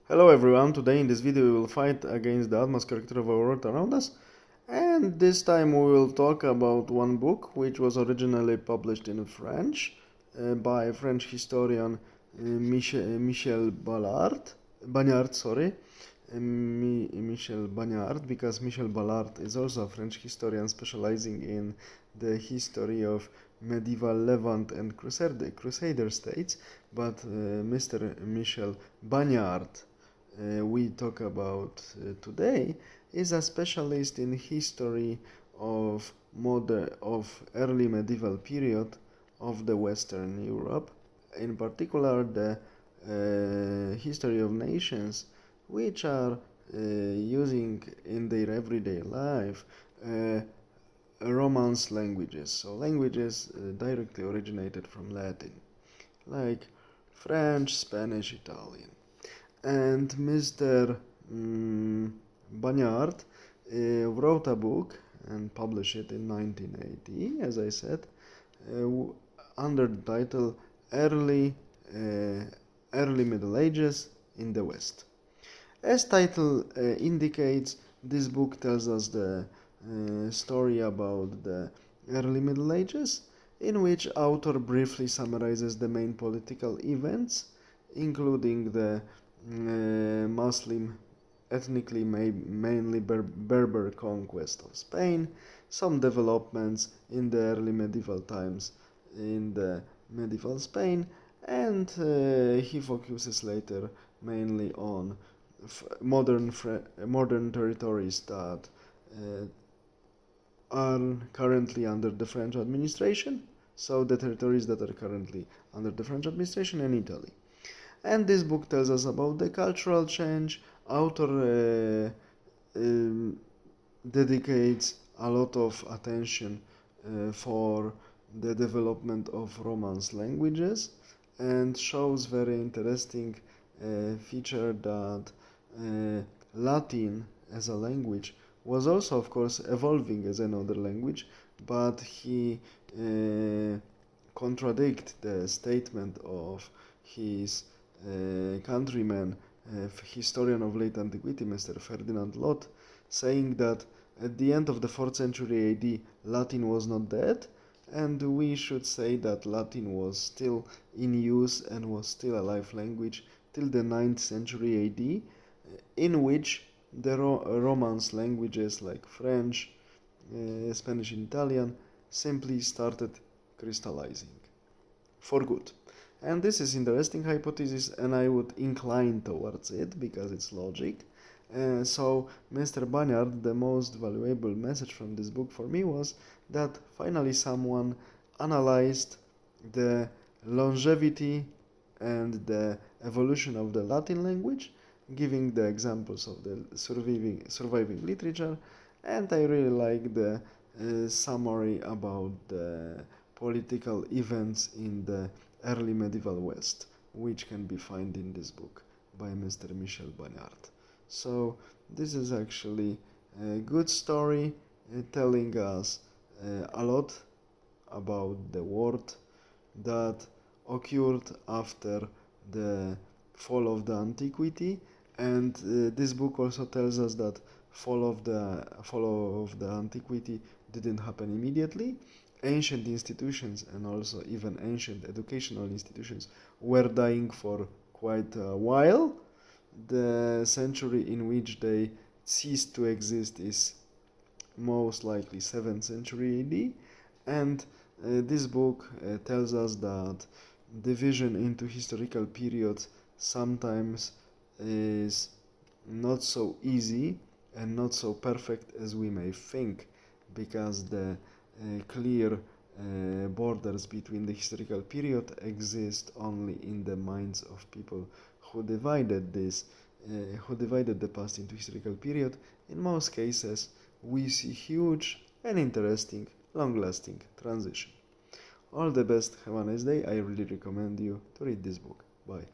Hello everyone, today in this video we will fight against the atmospheric of our world around us, and this time we will talk about one book which was originally published in French by French historian Michel Bagnard, Michel Bagnard, because Michel Ballard is also a French historian specializing in the history of medieval Levant and Crusader states, but Mr. Michel Bagnard we talk about today is a specialist in history of early medieval period of the Western Europe, in particular the history of nations which are using in their everyday life Romance languages, so languages directly originated from Latin, like French, Spanish, Italian. And Mr. Bagnard wrote a book and published it in 1980, as I said, under the title Early Middle Ages in the West. As title indicates, this book tells us the story about the early Middle Ages, in which author briefly summarizes the main political events, including the Muslim, ethnically mainly Berber conquest of Spain, some developments in the early medieval times in the medieval Spain, and he focuses later mainly on modern territories that are currently under the French administration, so the territories that are currently under the French administration in Italy. And this book tells us about the cultural change. Author dedicates a lot of attention for the development of Romance languages and shows very interesting feature that Latin as a language was also, of course, evolving as another language, but he contradict the statement of his countryman, historian of late antiquity, Mr. Ferdinand Lot, saying that at the end of the 4th century AD, Latin was not dead, and we should say that Latin was still in use and was still a live language till the 9th century AD, in which the Romance languages like French, Spanish, and Italian simply started crystallizing for good. And this is interesting hypothesis, and I would incline towards it because it's logic. So Mr. Bagnard, the most valuable message from this book for me was that finally someone analyzed the longevity and the evolution of the Latin language, giving the examples of the surviving literature, and I really like the summary about the political events in the early medieval West, which can be found in this book by Mr. Michel Bagnard. So this is actually a good story telling us a lot about the world that occurred after the fall of the antiquity, and this book also tells us that fall of the antiquity didn't happen immediately. Ancient institutions and also even ancient educational institutions were dying for quite a while. The century in which they ceased to exist is most likely 7th century AD, and this book tells us that division into historical periods sometimes is not so easy and not so perfect as we may think, because the clear borders between the historical period exist only in the minds of people who divided the past into historical period. In most cases, we see huge and interesting, long-lasting transition. All the best, have a nice day. I really recommend you to read this book. Bye.